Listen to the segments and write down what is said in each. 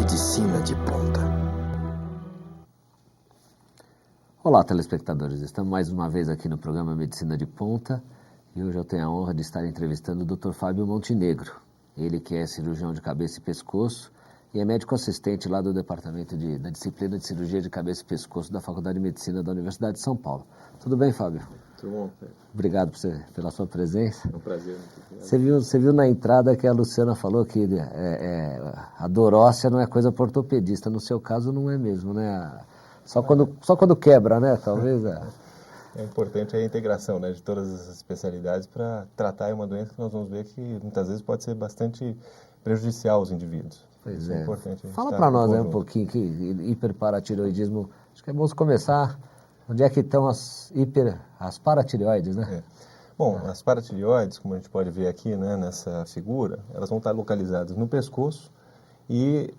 Medicina de Ponta. Olá, telespectadores. Estamos mais uma vez aqui no programa Medicina de Ponta e hoje eu tenho a honra de estar entrevistando o Dr. Fábio Montenegro. Ele que é cirurgião de cabeça e pescoço e é médico assistente lá do departamento da disciplina de cirurgia de cabeça e pescoço da Faculdade de Medicina da Universidade de São Paulo. Tudo bem, Fábio? Tudo bom, Pedro. Obrigado pela sua presença. É um prazer. Você viu na entrada que a Luciana falou que a dor óssea não é coisa para ortopedista. No seu caso não é mesmo, né? Só quando quebra, né? Talvez. É importante a integração, né, de todas as especialidades para tratar uma doença que nós vamos ver que muitas vezes pode ser bastante prejudicial aos indivíduos. Pois Isso é. Importante. Fala para nós um pouquinho que hiperparatireoidismo. Acho que é bom começar. Onde é que estão as paratireoides, né? Bom, as paratireoides, como a gente pode ver aqui, né, nessa figura, elas vão estar localizadas no pescoço e,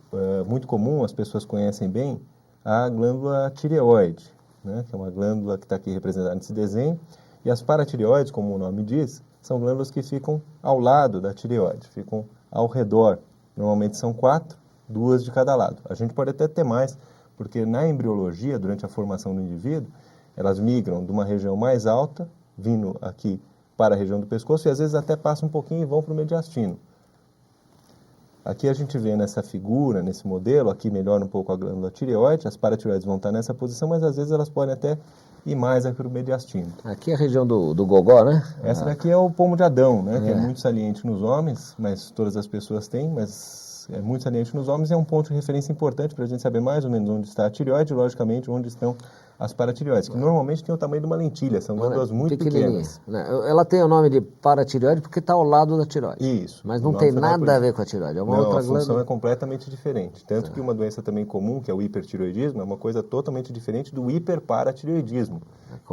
muito comum, as pessoas conhecem bem a glândula tireoide, né, que é uma glândula que está aqui representada nesse desenho, e as paratireoides, como o nome diz, são glândulas que ficam ao lado da tireoide, ficam ao redor. Normalmente são 4, 2 de cada lado. A gente pode até ter mais, porque na embriologia, durante a formação do indivíduo, elas migram de uma região mais alta, vindo aqui para a região do pescoço, e às vezes até passam um pouquinho e vão para o mediastino. Aqui a gente vê nessa figura, nesse modelo, aqui melhora um pouco a glândula tireoide, as paratireoides vão estar nessa posição, mas às vezes elas podem até ir mais aqui para o mediastino. Aqui é a região do gogó, né? Essa daqui é o pomo de Adão, né? Que é muito saliente nos homens, mas todas as pessoas têm, mas é muito saliente nos homens e é um ponto de referência importante para a gente saber mais ou menos onde está a tireoide e, logicamente, onde estão as paratireoides, que normalmente tem o tamanho de uma lentilha, são glândulas muito pequenas. Ela tem o nome de paratireoide porque está ao lado da tireoide. Isso. Mas não tem nada a ver com a tireoide, é uma outra glândula. A função é completamente diferente. Tanto que uma doença também comum, que é o hipertireoidismo, é uma coisa totalmente diferente do hiperparatireoidismo,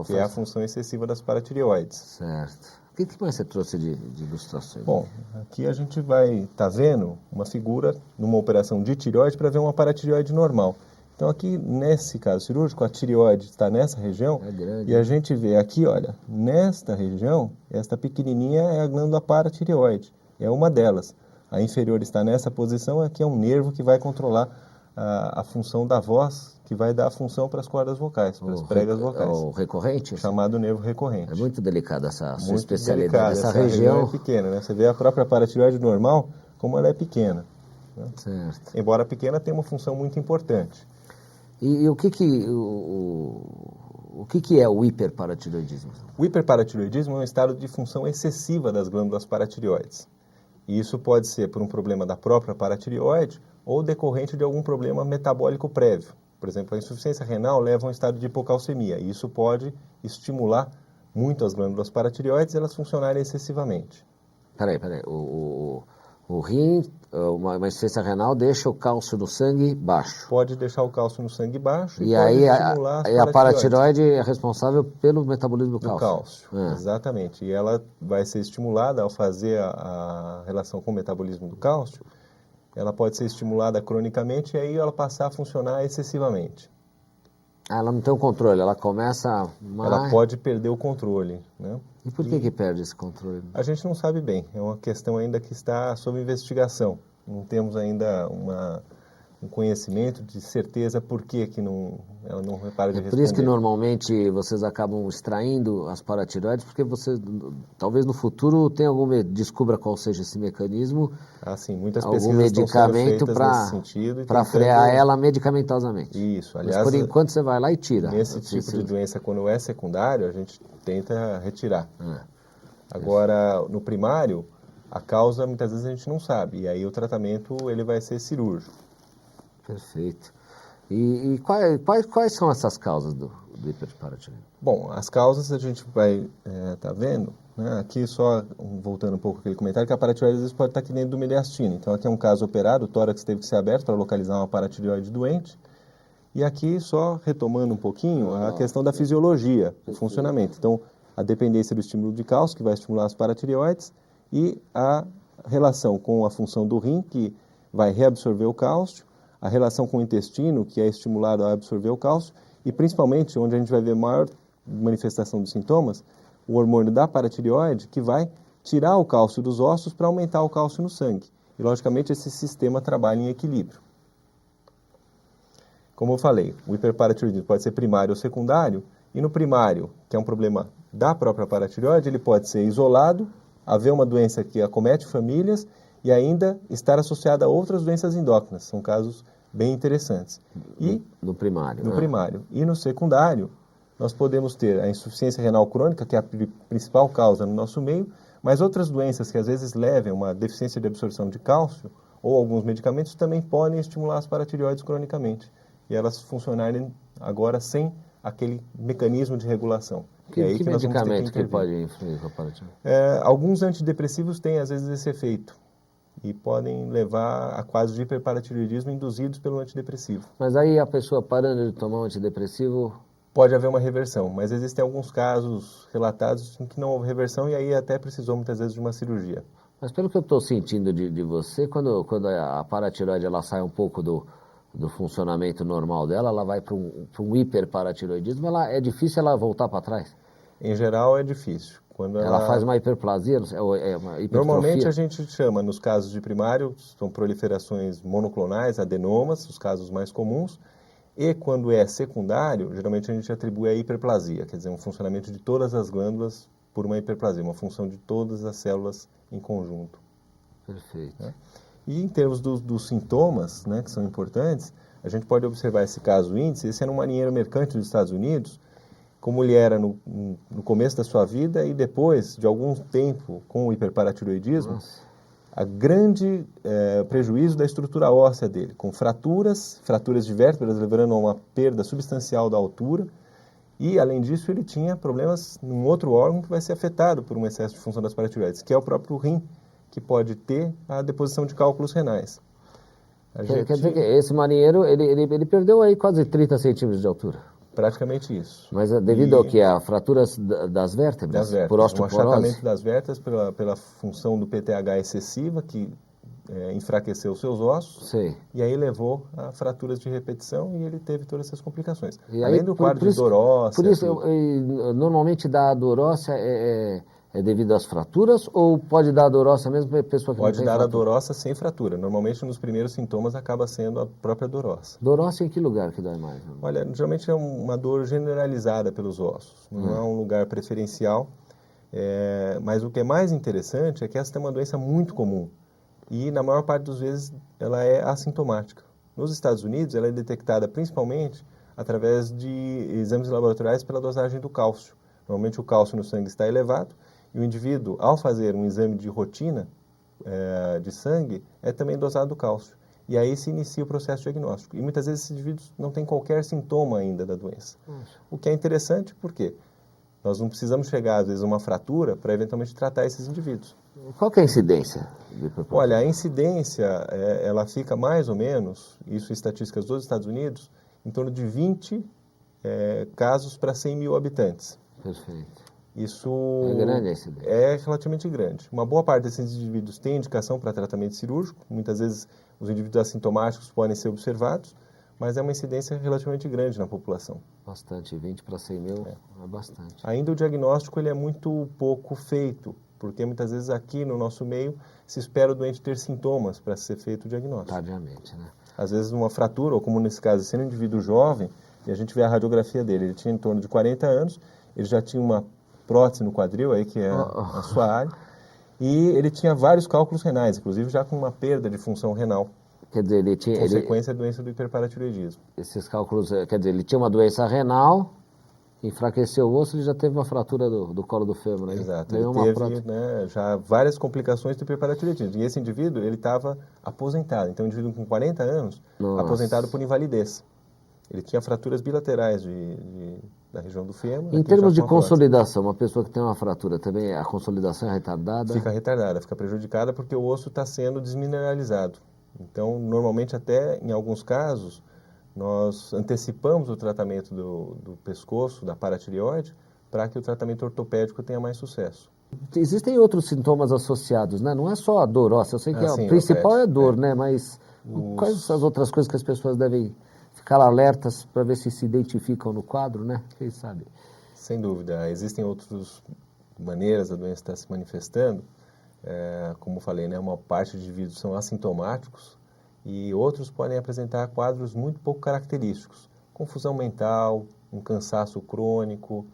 que é a função excessiva das paratireoides. Certo. O que mais você trouxe de ilustrações? Bom, aqui a gente vai estar vendo uma figura numa operação de tireoide para ver uma paratireoide normal. Então aqui, nesse caso cirúrgico, a tireoide está nessa região e a gente vê aqui, olha, nesta região, esta pequenininha é a glândula paratireoide, é uma delas. A inferior está nessa posição, aqui é um nervo que vai controlar a função da voz, que vai dar a função para as cordas vocais, para as pregas vocais. O recorrente? Chamado nervo recorrente. É muito delicada essa sua muito especialidade. Delicada. Essa região é pequena, né? Você vê a própria paratireoide normal, como ela é pequena. Né? Certo. Embora pequena, tem uma função muito importante. E o que é o hiperparatireoidismo? O hiperparatireoidismo é um estado de função excessiva das glândulas paratireoides. E isso pode ser por um problema da própria paratireoide ou decorrente de algum problema metabólico prévio. Por exemplo, a insuficiência renal leva a um estado de hipocalcemia. E isso pode estimular muito as glândulas paratireoides e elas funcionarem excessivamente. Peraí. O rim, uma insuficiência renal, deixa o cálcio no sangue baixo. Pode deixar o cálcio no sangue baixo e aí a paratireoide é responsável pelo metabolismo do cálcio. Exatamente. E ela vai ser estimulada ao fazer a relação com o metabolismo do cálcio. Ela pode ser estimulada cronicamente e aí ela passar a funcionar excessivamente. Ela não tem o controle, ela começa... Ela pode perder o controle, né? E por que perde esse controle? A gente não sabe bem, é uma questão ainda que está sob investigação. Não temos ainda um conhecimento de certeza por que ela não repara de responder. É por isso que normalmente vocês acabam extraindo as paratireoides, porque você talvez no futuro descubra qual seja esse mecanismo, sim, muitas algum medicamento para frear ela medicamentosamente. Isso, aliás... Mas por enquanto você vai lá e tira. Nesse tipo de doença, quando é secundário, a gente tenta retirar. Agora, no primário, a causa muitas vezes a gente não sabe, e aí o tratamento ele vai ser cirúrgico. Perfeito. E quais são essas causas do hiperparatireoidismo? Bom, as causas a gente vai estar vendo, né? Aqui só voltando um pouco aquele comentário, que a paratireoide às vezes pode estar aqui dentro do mediastino. Então aqui é um caso operado, o tórax teve que ser aberto para localizar uma paratireoide doente. E aqui só retomando um pouquinho a questão da fisiologia, do funcionamento. Então a dependência do estímulo de cálcio, que vai estimular as paratireoides, e a relação com a função do rim, que vai reabsorver o cálcio, a relação com o intestino, que é estimulado a absorver o cálcio, e principalmente, onde a gente vai ver maior manifestação dos sintomas, o hormônio da paratireoide, que vai tirar o cálcio dos ossos para aumentar o cálcio no sangue. E, logicamente, esse sistema trabalha em equilíbrio. Como eu falei, o hiperparatiroidismo pode ser primário ou secundário, e no primário, que é um problema da própria paratireoide, ele pode ser isolado, haver uma doença que acomete famílias e ainda estar associada a outras doenças endócrinas. São casos bem interessantes. E no primário. No primário. E no secundário, nós podemos ter a insuficiência renal crônica, que é a principal causa no nosso meio, mas outras doenças que às vezes levam a uma deficiência de absorção de cálcio, ou alguns medicamentos, também podem estimular as paratireoides cronicamente. E elas funcionarem agora sem aquele mecanismo de regulação. Que medicamento que pode influir com a paratireoide? Alguns antidepressivos têm, às vezes, esse efeito e podem levar a quadros de hiperparatiroidismo induzidos pelo antidepressivo. Mas aí a pessoa parando de tomar um antidepressivo... Pode haver uma reversão, mas existem alguns casos relatados em que não houve reversão e aí até precisou muitas vezes de uma cirurgia. Mas pelo que eu estou sentindo de você, quando a paratireoide ela sai um pouco do funcionamento normal dela, ela vai para um hiperparatiroidismo, é difícil ela voltar para trás? Em geral é difícil. Quando ela faz uma hiperplasia, uma hipertrofia? Normalmente a gente chama, nos casos de primário, são proliferações monoclonais, adenomas, os casos mais comuns, e quando é secundário, geralmente a gente atribui a hiperplasia, quer dizer, um funcionamento de todas as glândulas por uma hiperplasia, uma função de todas as células em conjunto. Perfeito. Né? E em termos dos sintomas, né, que são importantes, a gente pode observar esse caso índice. Esse era um marinheiro mercante dos Estados Unidos, como ele era no começo da sua vida e depois de algum tempo com o hiperparatiroidismo, a grande prejuízo da estrutura óssea dele, com fraturas de vértebras, levando a uma perda substancial da altura, e além disso ele tinha problemas num outro órgão que vai ser afetado por um excesso de função das paratireoides, que é o próprio rim, que pode ter a deposição de cálculos renais. Quer dizer que esse marinheiro, ele perdeu aí quase 30 centímetros de altura. Praticamente isso. Mas devido ao que? A fraturas das vértebras? Das vértebras. Por osteoporose? Um achatamento das vértebras pela função do PTH excessiva, que enfraqueceu seus ossos. Sei. E aí levou a fraturas de repetição e ele teve todas essas complicações. E além aí, do quadro de dor óssea. Por isso, normalmente dá dor óssea é devido às fraturas ou pode dar dor óssea mesmo para a pessoa que pode não tem dar fratura? a dor óssea sem fratura. Normalmente, nos primeiros sintomas, acaba sendo a própria dor óssea. Dor óssea em que lugar que dói mais? Olha, geralmente é uma dor generalizada pelos ossos. Não é um lugar preferencial. Mas o que é mais interessante é que essa é uma doença muito comum. E, na maior parte das vezes, ela é assintomática. Nos Estados Unidos, ela é detectada principalmente através de exames laboratoriais pela dosagem do cálcio. Normalmente, o cálcio no sangue está elevado. E o indivíduo, ao fazer um exame de rotina de sangue, é também dosado o cálcio. E aí se inicia o processo diagnóstico. E muitas vezes esses indivíduos não têm qualquer sintoma ainda da doença. O que é interessante porque nós não precisamos chegar, às vezes, a uma fratura para eventualmente tratar esses indivíduos. Qual que é a incidência? Olha, a incidência, ela fica mais ou menos, isso em estatísticas dos Estados Unidos, em torno de 20 casos para 100 mil habitantes. Perfeito. Isso é grande a incidência. É relativamente grande. Uma boa parte desses indivíduos tem indicação para tratamento cirúrgico. Muitas vezes os indivíduos assintomáticos podem ser observados, mas é uma incidência relativamente grande na população. Bastante, 20 para 100 mil é bastante. Ainda o diagnóstico ele é muito pouco feito, porque muitas vezes aqui no nosso meio se espera o doente ter sintomas para ser feito o diagnóstico. Tardiamente, né? Às vezes uma fratura, ou como nesse caso, sendo um indivíduo jovem, e a gente vê a radiografia dele, ele tinha em torno de 40 anos, ele já tinha uma prótese no quadril, aí que é a sua área, e ele tinha vários cálculos renais, inclusive já com uma perda de função renal. Quer dizer, ele tinha... Consequência da doença do hiperparatiroidismo. Esses cálculos, quer dizer, ele tinha uma doença renal, enfraqueceu o osso, ele já teve uma fratura do colo do fêmur, né? Exato, ele teve já várias complicações do hiperparatiroidismo. E esse indivíduo, ele estava aposentado. Então, um indivíduo com 40 anos, aposentado por invalidez. Ele tinha fraturas bilaterais da região do fêmur. Em termos de consolidação, uma pessoa que tem uma fratura, também a consolidação é retardada? Fica retardada, fica prejudicada porque o osso está sendo desmineralizado. Então, normalmente, até em alguns casos, nós antecipamos o tratamento do pescoço, da paratireoide, para que o tratamento ortopédico tenha mais sucesso. Existem outros sintomas associados, né? Não é só a dor óssea, eu sei que sim, a principal é a dor, né? Mas quais são as outras coisas que as pessoas devem ficar alertas para ver se identificam no quadro, né? Quem sabe? Sem dúvida. Existem outras maneiras da doença estar se manifestando. Como falei, né? Uma parte de indivíduos são assintomáticos e outros podem apresentar quadros muito pouco característicos, confusão mental, um cansaço crônico,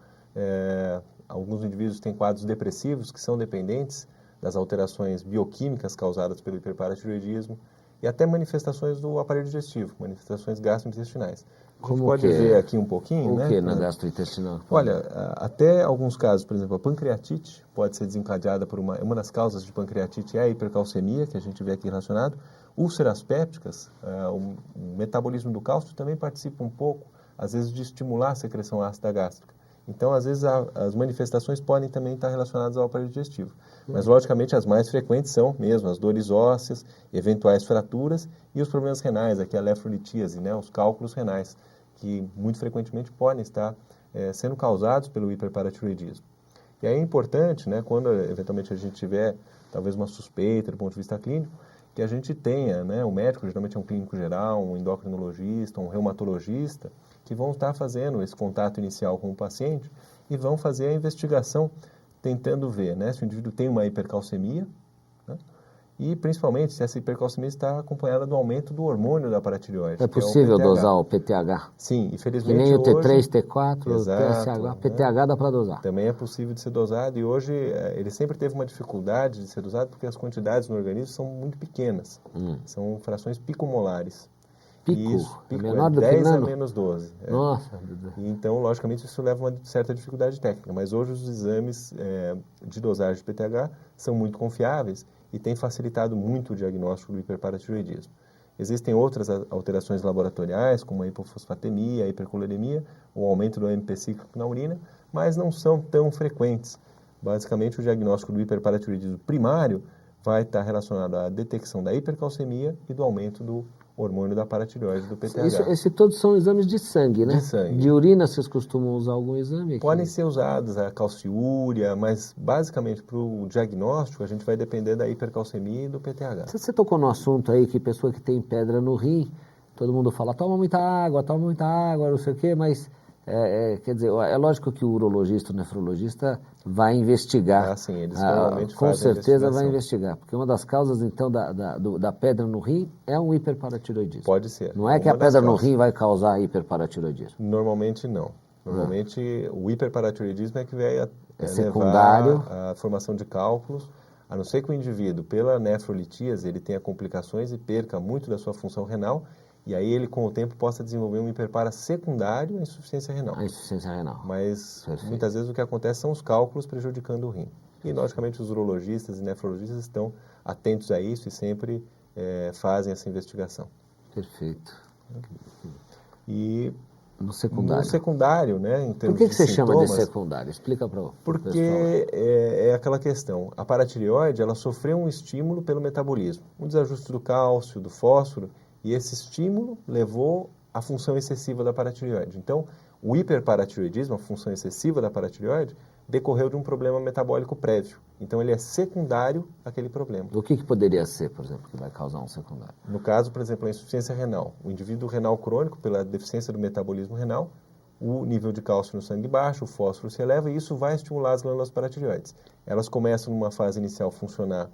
alguns indivíduos têm quadros depressivos que são dependentes das alterações bioquímicas causadas pelo hiperparatiroidismo e até manifestações do aparelho digestivo, manifestações gastrointestinais. A gente pode ver aqui um pouquinho, né? O que na gastrointestinal? Olha, até alguns casos, por exemplo, a pancreatite pode ser desencadeada por uma das causas de pancreatite é a hipercalcemia, que a gente vê aqui relacionado. Úlceras pépticas, o metabolismo do cálcio também participa um pouco, às vezes, de estimular a secreção ácida gástrica. Então, às vezes, as manifestações podem também estar relacionadas ao aparelho digestivo. Mas, logicamente, as mais frequentes são mesmo as dores ósseas, eventuais fraturas e os problemas renais, aqui a nefrolitíase, né, os cálculos renais, que muito frequentemente podem estar sendo causados pelo hiperparatiroidismo. E aí é importante, né, quando eventualmente a gente tiver talvez uma suspeita do ponto de vista clínico, que a gente tenha, né, o médico, geralmente é um clínico geral, um endocrinologista, um reumatologista, que vão estar fazendo esse contato inicial com o paciente e vão fazer a investigação tentando ver, né, se o indivíduo tem uma hipercalcemia, né, e principalmente se essa hipercalcemia está acompanhada do aumento do hormônio da paratireoide. É possível dosar o PTH? Sim, infelizmente. Que nem o T3, hoje, T4, o TSH, né? PTH dá para dosar. Também é possível de ser dosado e hoje ele sempre teve uma dificuldade de ser dosado porque as quantidades no organismo são muito pequenas. São frações picomolares. Pico? Pico menor do 10 que nano? a menos 12. Nossa. E então, logicamente, isso leva a uma certa dificuldade técnica. Mas hoje os exames de dosagem de PTH são muito confiáveis e têm facilitado muito o diagnóstico do hiperparatiroidismo. Existem outras alterações laboratoriais, como a hipofosfatemia, a hipercolelemia, o aumento do AMP cíclico na urina, mas não são tão frequentes. Basicamente, o diagnóstico do hiperparatiroidismo primário vai estar relacionado à detecção da hipercalcemia e do aumento do hormônio da paratireoide, do PTH. Esses todos são exames de sangue, né? De sangue. De urina, vocês costumam usar algum exame aqui? Podem ser usados a calciúria, mas basicamente para o diagnóstico a gente vai depender da hipercalcemia e do PTH. Você tocou no assunto aí que pessoa que tem pedra no rim, todo mundo fala, toma muita água, não sei o quê, mas quer dizer, é lógico que o urologista, o nefrologista vai investigar. Sim, eles normalmente com certeza vai investigar, porque uma das causas, então, da pedra no rim é um hiperparatiroidismo. Pode ser. Não é que a pedra no rim vai causar hiperparatiroidismo? Normalmente não. Normalmente o hiperparatiroidismo é que vai secundário levar à formação de cálculos, a não ser que o indivíduo, pela nefrolitíase, ele tenha complicações e perca muito da sua função renal, e aí ele, com o tempo, possa desenvolver um hiperpara secundário à insuficiência renal. A insuficiência renal. Mas, muitas vezes, o que acontece são os cálculos prejudicando o rim. E, logicamente, os urologistas e nefrologistas estão atentos a isso e sempre fazem essa investigação. Perfeito. E no secundário? No secundário, né, em termos Por que você sintomas, chama de secundário? Explica para o pessoal. Porque é aquela questão. A paratireoide, ela sofreu um estímulo pelo metabolismo. Um desajuste do cálcio, do fósforo, e esse estímulo levou à função excessiva da paratireoide. Então, o hiperparatiroidismo, a função excessiva da paratireoide, decorreu de um problema metabólico prévio. Então, ele é secundário àquele problema. O que poderia ser, por exemplo, que vai causar um secundário? No caso, por exemplo, a insuficiência renal. O indivíduo renal crônico, pela deficiência do metabolismo renal, o nível de cálcio no sangue baixa, o fósforo se eleva, e isso vai estimular as glândulas paratireoides. Elas começam, numa fase inicial, a funcionar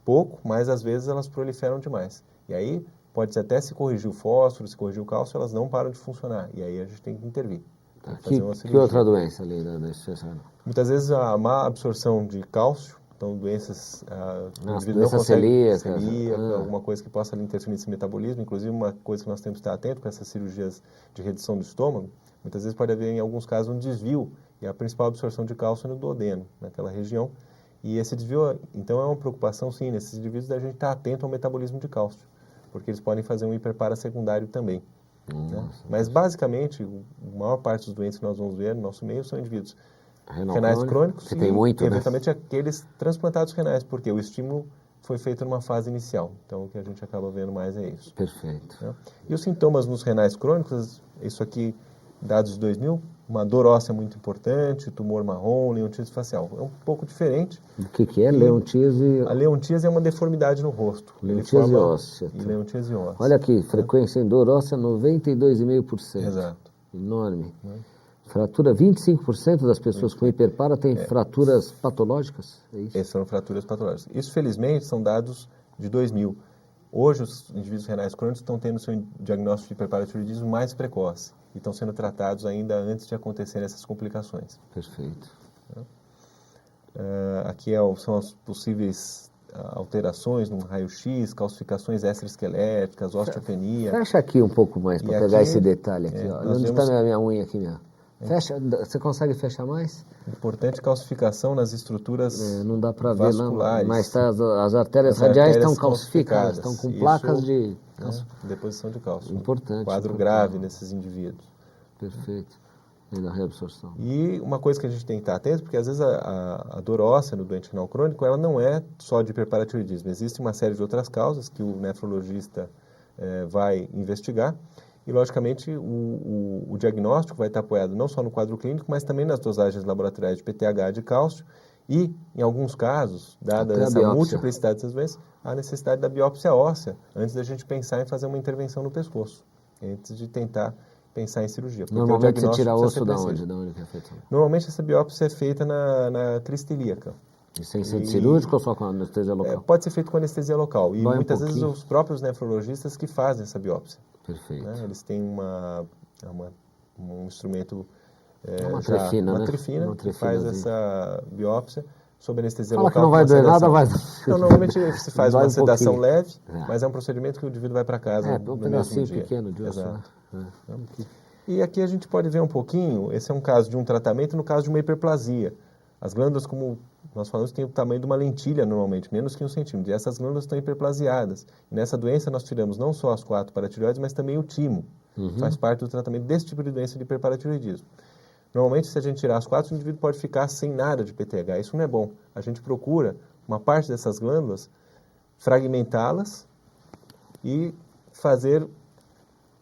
pouco, mas às vezes elas proliferam demais. E aí, pode até se corrigir o fósforo, se corrigir o cálcio, elas não param de funcionar. E aí a gente tem que intervir. Que outra doença ali da insuficiência renal? Muitas vezes a má absorção de cálcio, então doenças... doença celíaca. Alguma coisa que possa interferir nesse metabolismo. Inclusive, uma coisa que nós temos que estar atento com essas cirurgias de redução do estômago, muitas vezes pode haver, em alguns casos, um desvio. E a principal absorção de cálcio é no duodeno, naquela região. E esse desvio, então, é uma preocupação, sim, nesses indivíduos, da gente estar atento ao metabolismo de cálcio, porque eles podem fazer um hiperpara secundário também. Né? Mas, basicamente, a maior parte dos doentes que nós vamos ver no nosso meio são indivíduos renais crônicos que tem muito, eventualmente, aqueles transplantados renais, porque o estímulo foi feito numa fase inicial. Então, o que a gente acaba vendo mais é isso. Perfeito. Né? E os sintomas nos renais crônicos, isso aqui, dados de 2000, uma dor óssea muito importante, tumor marrom, leontíase facial. É um pouco diferente. O que é leontíase? A leontíase é uma deformidade no rosto. Leontíase óssea. E leontíase óssea. Olha aqui, frequência em dor óssea 92,5%. Exato. Enorme. Fratura, 25% das pessoas com hiperpara têm fraturas patológicas? É isso? Essas são fraturas patológicas. Isso, felizmente, são dados de 2000. Hoje, os indivíduos renais crônicos estão tendo seu diagnóstico de hiperparatiroidismo mais precoce e estão sendo tratados ainda antes de acontecerem essas complicações. Perfeito. Aqui são as possíveis alterações no raio-x, calcificações extraesqueléticas, osteopenia. Fecha aqui um pouco mais para pegar esse detalhe aqui. Onde está minha unha aqui, minha? Fecha, você consegue fechar mais? Importante calcificação nas estruturas não dá para ver, não, mas as artérias radiais estão calcificadas, estão com placas de deposição de cálcio. Importante. Quadro grave nesses indivíduos. Perfeito. E da reabsorção. E uma coisa que a gente tem que estar atento, porque às vezes a dor óssea no doente renal crônico, ela não é só de hiperparatiroidismo. Existe uma série de outras causas que o nefrologista vai investigar. E, logicamente, o diagnóstico vai estar apoiado não só no quadro clínico, mas também nas dosagens laboratoriais de PTH de cálcio e, em alguns casos, dada essa multiplicidade dessas doenças, a necessidade da biópsia óssea, antes da gente pensar em fazer uma intervenção no pescoço, antes de tentar pensar em cirurgia. Normalmente você tira osso da onde? Da onde que é feito? Normalmente essa biópsia é feita na crista ilíaca. E sem ser cirúrgico ou só com anestesia local? Pode ser feito com anestesia local. E muitas vezes os próprios nefrologistas que fazem essa biópsia. Perfeito. Eles têm um instrumento, uma trifina, que faz essa biópsia sob anestesia local. Fala que não vai doer nada, vai... Não, normalmente se faz uma sedação leve, mas é um procedimento que o indivíduo vai para casa um pedacinho pequeno de osso. E aqui a gente pode ver um pouquinho, esse é um caso de um tratamento no caso de uma hiperplasia. As glândulas, como nós falamos, têm o tamanho de uma lentilha normalmente, menos que 1 centímetro. E essas glândulas estão hiperplasiadas. E nessa doença nós tiramos não só as 4 paratireoides, mas também o timo. Faz parte do tratamento desse tipo de doença de hiperparatiroidismo. Normalmente, se a gente tirar as 4, o indivíduo pode ficar sem nada de PTH. Isso não é bom. A gente procura uma parte dessas glândulas, fragmentá-las e fazer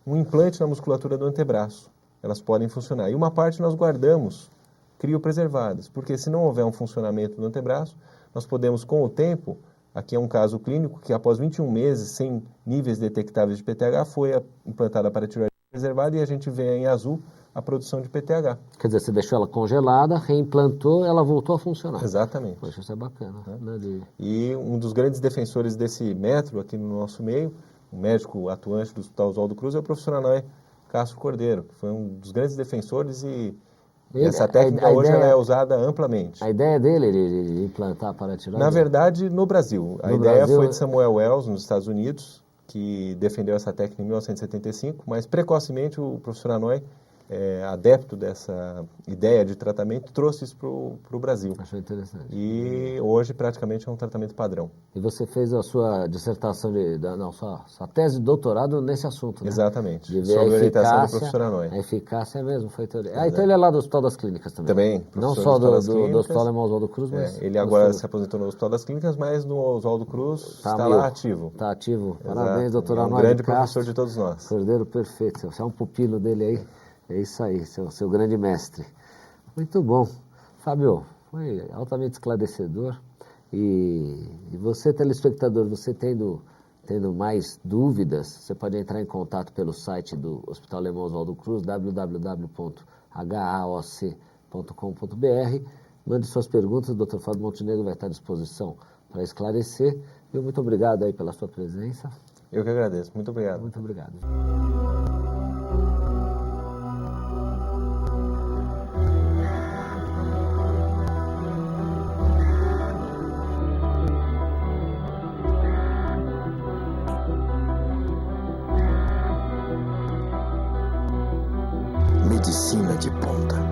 um implante na musculatura do antebraço. Elas podem funcionar. E uma parte nós guardamos criopreservadas, porque se não houver um funcionamento do antebraço, nós podemos, com o tempo, aqui é um caso clínico, que após 21 meses, sem níveis detectáveis de PTH, foi implantada a paratireoide preservada e a gente vê em azul a produção de PTH. Quer dizer, você deixou ela congelada, reimplantou, ela voltou a funcionar. Exatamente. Poxa, isso é bacana. E um dos grandes defensores desse método aqui no nosso meio, um médico atuante do Hospital Oswaldo Cruz, é o professor Anoy Castro Cordeiro, que foi um dos grandes defensores e essa técnica hoje ela é usada amplamente. A ideia dele de implantar a paratireoide? Na verdade, no Brasil. A ideia foi de Samuel Wells, nos Estados Unidos, que defendeu essa técnica em 1975, mas precocemente o professor Anoy, adepto dessa ideia de tratamento, trouxe isso para o Brasil. Achou interessante. E hoje praticamente é um tratamento padrão. E você fez a sua dissertação, sua tese de doutorado nesse assunto, né? Exatamente. De ver sobre a orientação do professor Anoy. A eficácia mesmo, foi teoria. Então ele é lá do Hospital das Clínicas também. Também. Não só do Hospital Alemão Oswaldo Cruz, mas... ele agora se aposentou no Hospital das Clínicas, mas no Oswaldo Cruz está lá ativo. Está ativo. Exato. Parabéns, doutor Anoy. Um grande professor de todos nós. Cordeiro perfeito. Você é um pupilo dele aí. É isso aí, seu grande mestre. Muito bom. Fábio, foi altamente esclarecedor. E você, telespectador, você tendo mais dúvidas, você pode entrar em contato pelo site do Hospital Alemão Oswaldo Cruz, www.haoc.com.br. Mande suas perguntas, o Dr. Fábio Montenegro vai estar à disposição para esclarecer. E muito obrigado aí pela sua presença. Eu que agradeço. Muito obrigado. Muito obrigado. Medicina de ponta.